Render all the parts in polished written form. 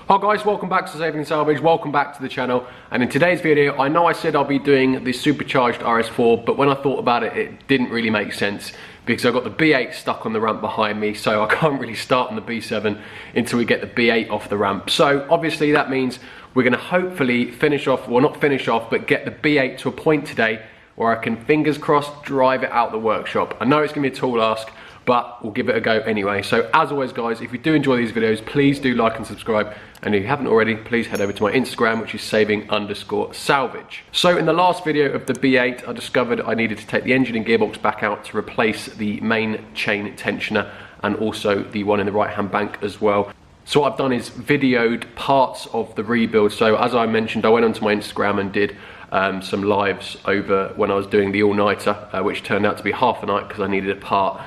Hi guys, welcome back to Saving Salvage, welcome back to the channel. And in today's video, I know I said I'll be doing the supercharged RS4, but when I thought about it, it didn't really make sense because I've got the B8 stuck on the ramp behind me, so I can't really start on the B7 until we get the B8 off the ramp. So obviously that means we're gonna hopefully finish off, well not finish off, but get the B8 to a point today where I can, fingers crossed, drive it out the workshop. I know it's gonna be a tall ask, but we'll give it a go anyway. So as always guys, if you do enjoy these videos, please do like and subscribe. And if you haven't already, please head over to my Instagram, which is saving_salvage. So in the last video of the B8, I discovered I needed to take the engine and gearbox back out to replace the main chain tensioner and also the one in the right-hand bank as well. So what I've done is videoed parts of the rebuild. So as I mentioned, I went onto my Instagram and did some lives over when I was doing the all-nighter, which turned out to be half a night because I needed a part.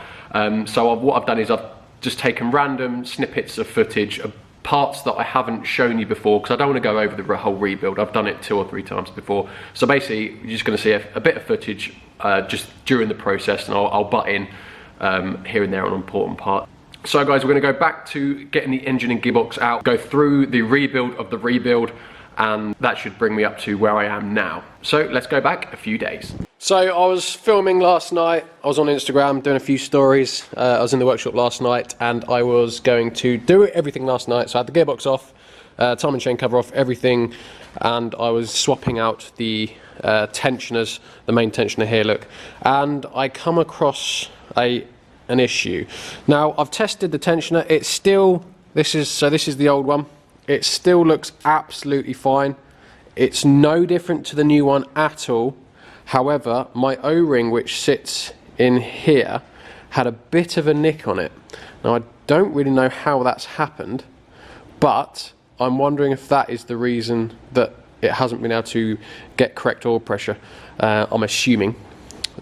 So what I've done is I've just taken random snippets of footage of parts that I haven't shown you before because I don't want to go over the whole rebuild. I've done it 2 or 3 times before. So basically you're just going to see a bit of footage just during the process, and I'll butt in here and there on an important part. So guys, we're going to go back to getting the engine and gearbox out, go through the rebuild of the rebuild, and that should bring me up to where I am now. So let's go back a few days. So I was filming last night, I was on Instagram doing a few stories, I was in the workshop last night and I was going to do everything last night. So I had the gearbox off, timing chain cover off, everything, and I was swapping out the tensioners, the main tensioner here, look, and I come across an issue. Now I've tested the tensioner, it's still, this is the old one, it still looks absolutely fine, it's no different to the new one at all. However, my O-ring, which sits in here, had a bit of a nick on it. Now, I don't really know how that's happened, but I'm wondering if that is the reason that it hasn't been able to get correct oil pressure. I'm assuming.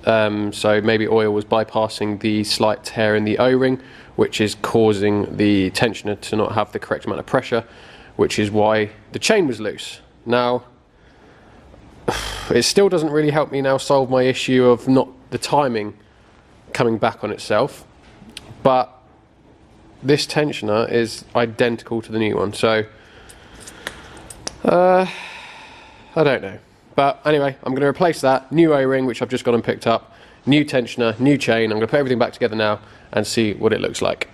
So maybe oil was bypassing the slight tear in the O-ring, which is causing the tensioner to not have the correct amount of pressure, which is why the chain was loose. Now, it still doesn't really help me now solve my issue of not the timing coming back on itself, but this tensioner is identical to the new one, so I don't know. But anyway, I'm going to replace that, new O-ring which I've just gone and picked up, new tensioner, new chain. I'm going to put everything back together now and see what it looks like.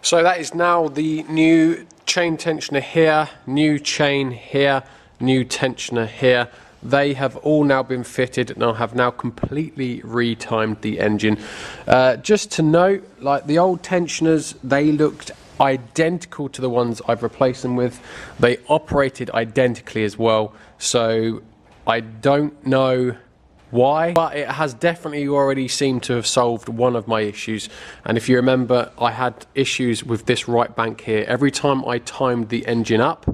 So that is now the new chain tensioner here, new chain here, new tensioner here. They have all now been fitted and I have now completely retimed the engine. Just to note, like the old tensioners, they looked identical to the ones I've replaced them with. They operated identically as well. So I don't know why, but it has definitely already seemed to have solved one of my issues. And if you remember, I had issues with this right bank here. Every time I timed the engine up,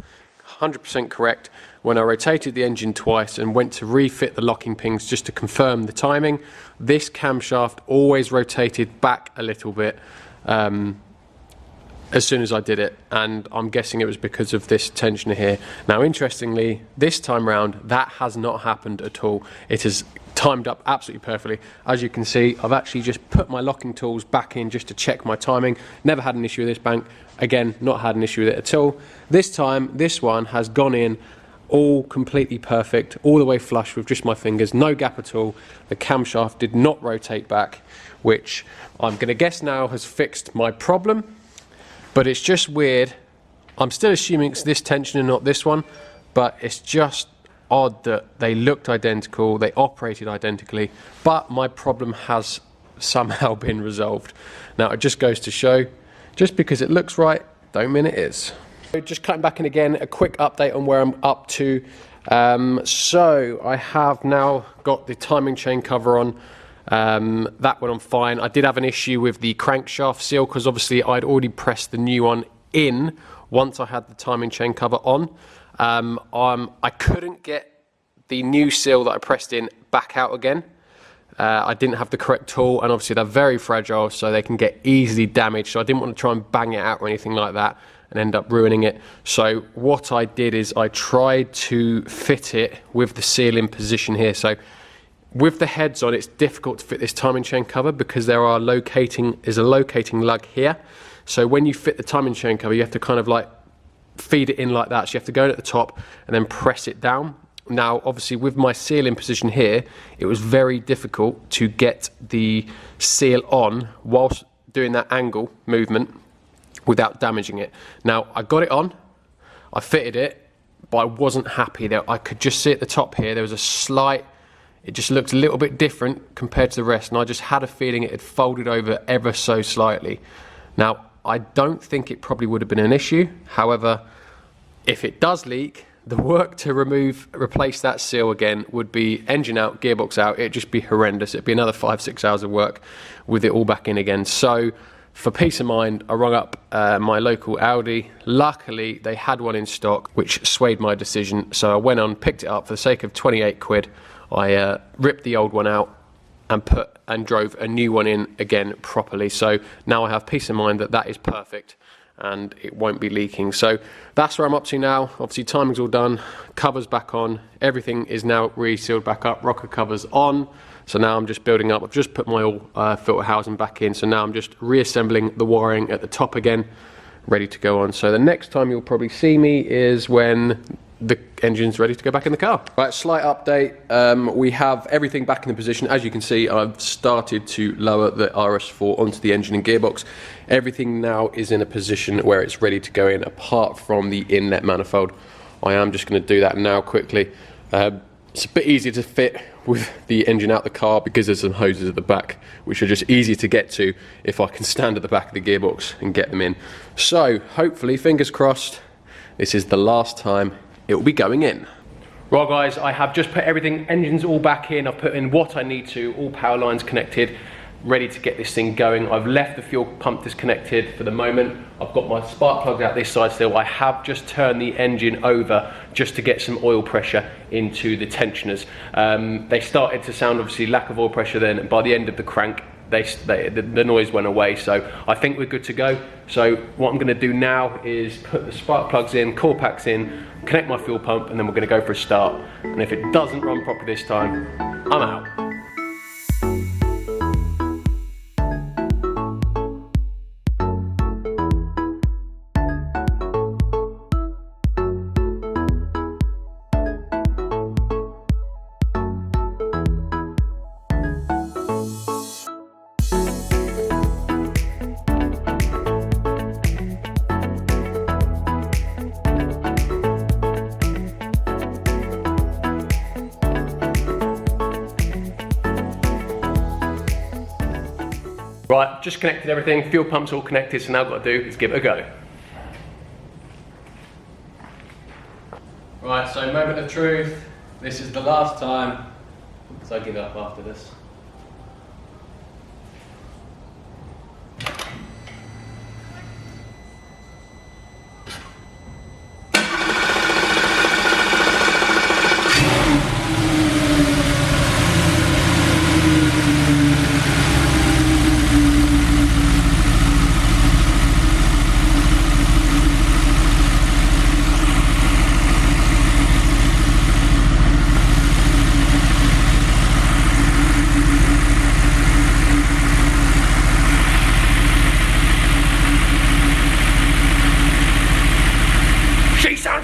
100% correct, when I rotated the engine twice and went to refit the locking pins just to confirm the timing, this camshaft always rotated back a little bit as soon as I did it, and I'm guessing it was because of this tensioner here. Now interestingly, this time round that has not happened at all. It has timed up absolutely perfectly. As you can see, I've actually just put my locking tools back in just to check my timing. Never had an issue with this bank. Again, not had an issue with it at all. This time, this one has gone in all completely perfect, all the way flush with just my fingers, no gap at all. The camshaft did not rotate back, which I'm gonna guess now has fixed my problem. But it's just weird. I'm still assuming it's this tensioner, not this one, but it's just odd that they looked identical, they operated identically, but my problem has somehow been resolved. Now it just goes to show, just because it looks right, don't mean it is. So just cutting back in again, a quick update on where I'm up to. So I have now got the timing chain cover on. That went on fine. I did have an issue with the crankshaft seal because obviously I'd already pressed the new one in once I had the timing chain cover on. I couldn't get the new seal that I pressed in back out again. I didn't have the correct tool, and obviously they're very fragile, so they can get easily damaged, so I didn't want to try and bang it out or anything like that and end up ruining it. So what I did is I tried to fit it with the seal in position here. So with the heads on, it's difficult to fit this timing chain cover because there's a locating lug here. So when you fit the timing chain cover, you have to kind of like feed it in like that. So you have to go in at the top and then press it down. Now, obviously, with my seal in position here, it was very difficult to get the seal on whilst doing that angle movement without damaging it. Now, I got it on, I fitted it, but I wasn't happy. I could just see at the top here, there was a slight, it just looked a little bit different compared to the rest, and I just had a feeling it had folded over ever so slightly. Now, I don't think it probably would have been an issue. However, if it does leak, the work to replace that seal again would be engine out, gearbox out. It'd just be horrendous. It'd be another 5-6 hours of work with it all back in again. So for peace of mind, I rung up my local Audi. Luckily, they had one in stock, which swayed my decision. So I went on, picked it up for the sake of 28 quid. I ripped the old one out and drove a new one in again properly. So now I have peace of mind that that is perfect and it won't be leaking. So that's where I'm up to now. Obviously timing's all done, covers back on, everything is now re-sealed back up, rocker covers on. So now I'm just building up. I've just put my oil filter housing back in, so now I'm just reassembling the wiring at the top again, ready to go on. So the next time you'll probably see me is when the engine's ready to go back in the car. Right, slight update. We have everything back in the position. As you can see, I've started to lower the RS4 onto the engine and gearbox. Everything now is in a position where it's ready to go in, apart from the inlet manifold. I am just going to do that now quickly. It's a bit easier to fit with the engine out the car because there's some hoses at the back, which are just easy to get to if I can stand at the back of the gearbox and get them in. So hopefully, fingers crossed, this is the last time it will be going in. Right guys, I have just put everything, engines all back in, I've put in what I need to, all power lines connected, ready to get this thing going. I've left the fuel pump disconnected for the moment. I've got my spark plugs out this side still. I have just turned the engine over just to get some oil pressure into the tensioners. They started to sound obviously lack of oil pressure then, and by the end of the crank, the noise went away, so I think we're good to go. So what I'm going to do now is put the spark plugs in, core packs in, connect my fuel pump, and then we're going to go for a start. And if it doesn't run properly this time, I'm out. Right, just connected everything, fuel pump's all connected, so now what I've got to do is give it a go. Right, so moment of truth, this is the last time, so I give up after this.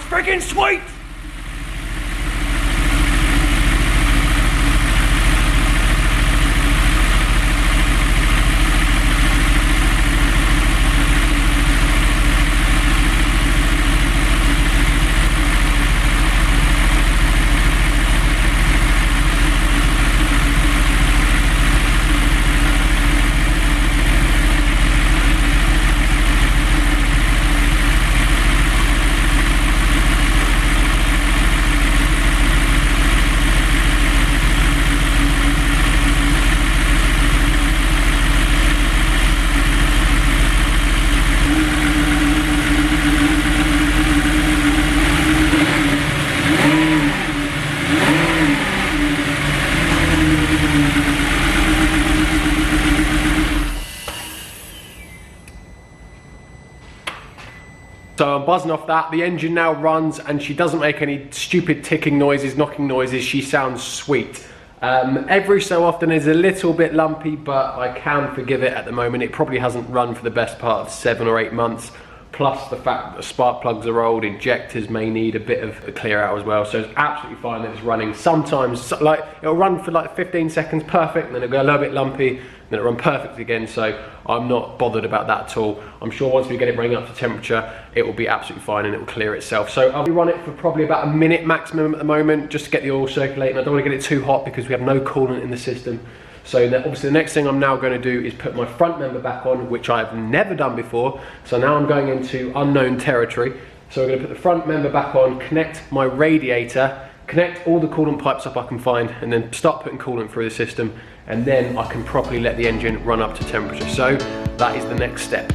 Freaking sweet! So I'm buzzing off that. The engine now runs and she doesn't make any stupid ticking noises, knocking noises. She sounds sweet. Every so often it's a little bit lumpy, but I can forgive it at the moment. It probably hasn't run for the best part of 7 or 8 months. Plus the fact that the spark plugs are old, injectors may need a bit of a clear out as well. So it's absolutely fine that it's running. Sometimes, like, it'll run for like 15 seconds perfect, and then it'll go a little bit lumpy, then it'll run perfect again. So I'm not bothered about that at all. I'm sure once we get it running up to temperature, it will be absolutely fine and it will clear itself. So I'll run it for probably about a minute maximum at the moment, just to get the oil circulating. I don't want to get it too hot because we have no coolant in the system. So obviously the next thing I'm now going to do is put my front member back on, which I've never done before. So now I'm going into unknown territory. So I'm going to put the front member back on, connect my radiator, connect all the coolant pipes up I can find, and then start putting coolant through the system. And then I can properly let the engine run up to temperature. So that is the next step.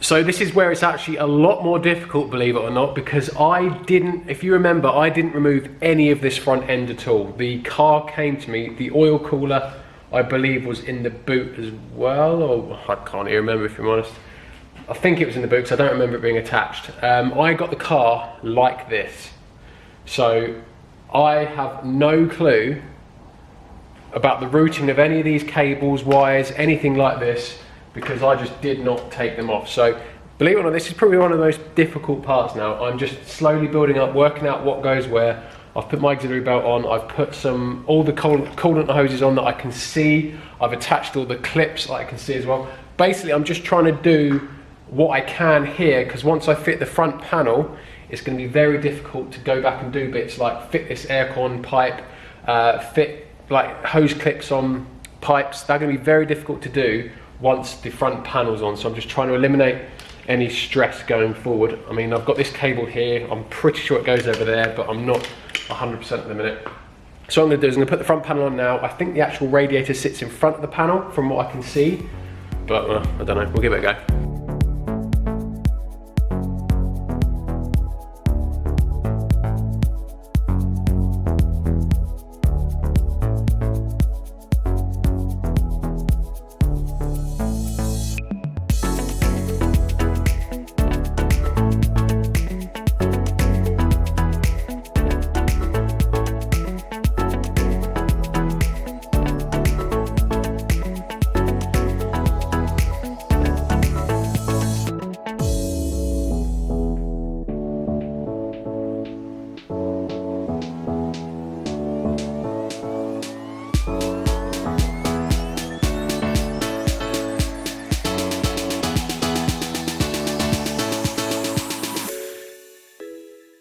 So this is where it's actually a lot more difficult, believe it or not, because if you remember, I didn't remove any of this front end at all. The car came to me, the oil cooler, I believe, was in the boot as well, or I can't even remember, if I'm honest. I think it was in the boot, because I don't remember it being attached. I got the car like this. So I have no clue about the routing of any of these cables, wires, anything like this, because I just did not take them off. So believe it or not, this is probably one of the most difficult parts now. I'm just slowly building up, working out what goes where. I've put my auxiliary belt on, I've put all the coolant hoses on that I can see. I've attached all the clips that I can see as well. Basically, I'm just trying to do what I can here, because once I fit the front panel, it's going to be very difficult to go back and do bits like fit this aircon pipe, fit like hose clips on pipes. They're going to be very difficult to do once the front panel's on. So I'm just trying to eliminate any stress going forward. I mean, I've got this cable here, I'm pretty sure it goes over there, but I'm not 100% at the minute. So what I'm going to do is I'm going to put the front panel on now. I think the actual radiator sits in front of the panel from what I can see, but I don't know, we'll give it a go.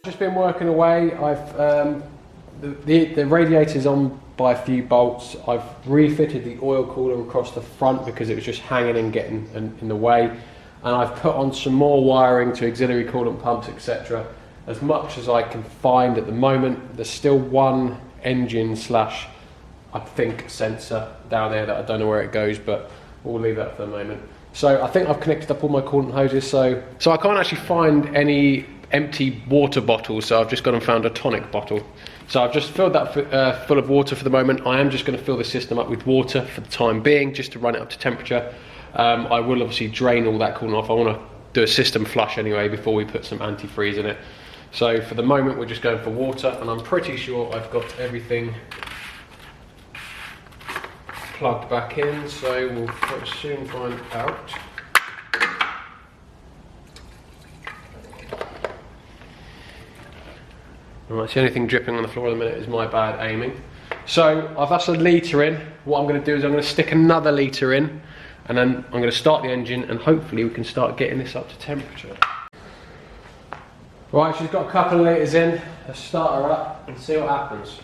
Just been working away. I've the radiator's on by a few bolts. I've refitted the oil cooler across the front because it was just hanging and getting in the way, and I've put on some more wiring to auxiliary coolant pumps, etc. As much as I can find at the moment. There's still one engine slash, I think, sensor down there that I don't know where it goes, but we'll leave that for the moment. So I think I've connected up all my coolant hoses, so I can't actually find any empty water bottles, so I've just gone and found a tonic bottle. So I've just filled that full of water for the moment. I am just going to fill the system up with water for the time being, just to run it up to temperature. I will obviously drain all that coolant off. I want to do a system flush anyway before we put some antifreeze in it. So for the moment we're just going for water, and I'm pretty sure I've got everything plugged back in, so we'll soon find out. Alright, so the only thing dripping on the floor at the minute is my bad aiming. So I've that's a litre in. What I'm going to do is I'm going to stick another litre in, and then I'm going to start the engine, and hopefully we can start getting this up to temperature. Right, she's got a couple of litres in. Let's start her up and see what happens.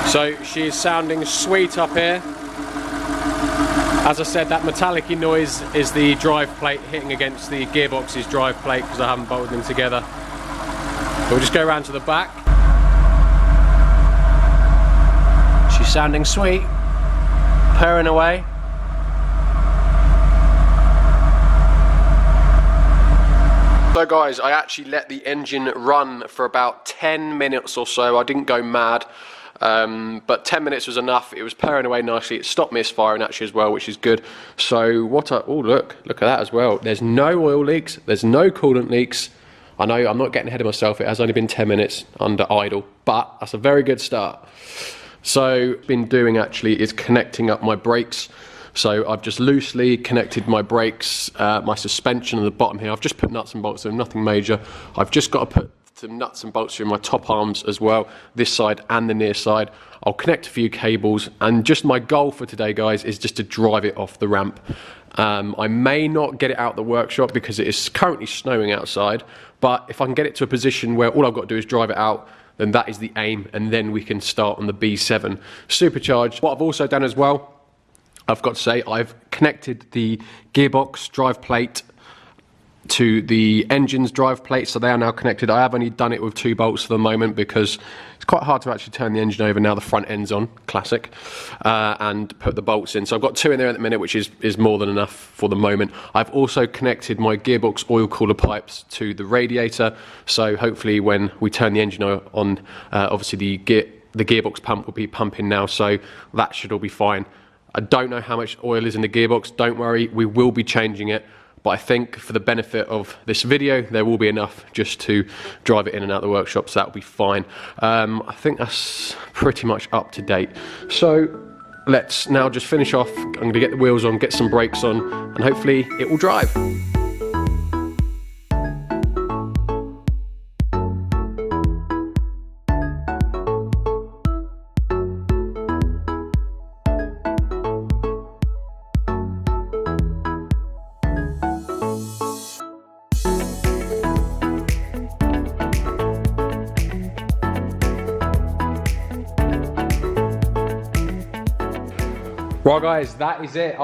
So she is sounding sweet up here. As I said, that metallic-y noise is the drive plate hitting against the gearbox's drive plate because I haven't bolted them together. But we'll just go around to the back. She's sounding sweet, purring away. So guys, I actually let the engine run for about 10 minutes or so. I didn't go mad, but 10 minutes was enough. It was purring away nicely. It stopped misfiring actually as well, which is good. So oh look at that as well. There's no oil leaks, there's no coolant leaks. I know I'm not getting ahead of myself. It has only been 10 minutes under idle, but that's a very good start. So what I've been doing actually is connecting up my brakes. So I've just loosely connected my brakes, my suspension at the bottom here. I've just put nuts and bolts in, nothing major. I've just got to put some nuts and bolts in my top arms as well, this side and the near side. I'll connect a few cables, and just my goal for today, guys, is just to drive it off the ramp. I may not get it out the workshop because it is currently snowing outside, but if I can get it to a position where all I've got to do is drive it out, then that is the aim, and then we can start on the B7 Supercharge. What I've also done as well, I've got to say, I've connected the gearbox drive plate to the engine's drive plate, so they are now connected. I have only done it with 2 bolts for the moment because it's quite hard to actually turn the engine over now the front end's on, classic, and put the bolts in. So I've got 2 in there at the minute, which is more than enough for the moment. I've also connected my gearbox oil cooler pipes to the radiator, so hopefully when we turn the engine on, obviously the gearbox pump will be pumping now, so that should all be fine. I don't know how much oil is in the gearbox, don't worry, we will be changing it, but I think for the benefit of this video, there will be enough just to drive it in and out of the workshop, so that'll be fine. I think that's pretty much up to date. So let's now just finish off. I'm going to get the wheels on, get some brakes on, and hopefully it will drive. Right guys, that is it.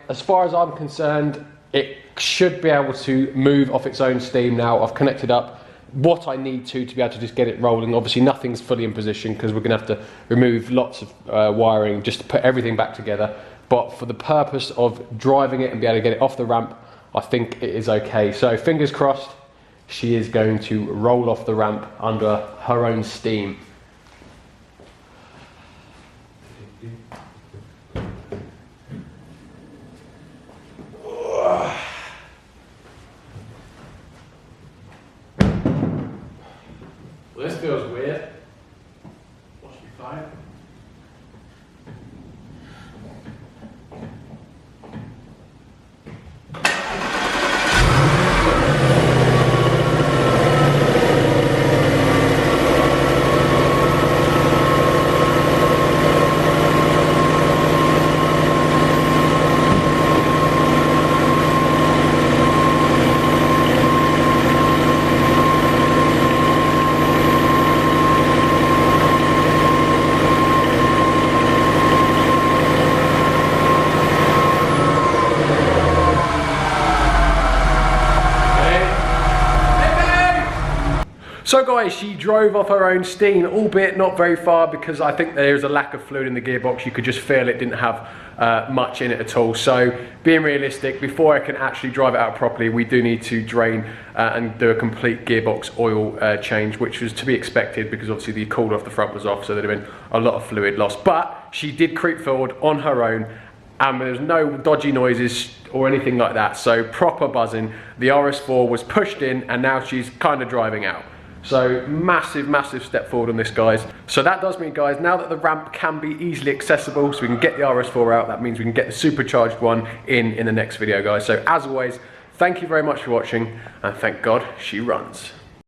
As far as I'm concerned, it should be able to move off its own steam now. I've connected up what I need to be able to just get it rolling. Obviously nothing's fully in position because we're going to have to remove lots of wiring just to put everything back together. But for the purpose of driving it and be able to get it off the ramp, I think it is okay. So fingers crossed, she is going to roll off the ramp under her own steam. This feels weird. Must be fine. So guys, she drove off her own steam, albeit not very far because I think there's a lack of fluid in the gearbox. You could just feel it didn't have much in it at all. So being realistic, before I can actually drive it out properly, we do need to drain and do a complete gearbox oil change, which was to be expected because obviously the cooler off the front was off, so there'd have been a lot of fluid loss. But she did creep forward on her own, and there's no dodgy noises or anything like that. So proper buzzing. The RS4 was pushed in and now she's kind of driving out. So massive, massive step forward on this, guys. So that does mean, guys, now that the ramp can be easily accessible, so we can get the RS4 out, that means we can get the supercharged one in the next video, guys. So as always, thank you very much for watching, and thank God she runs.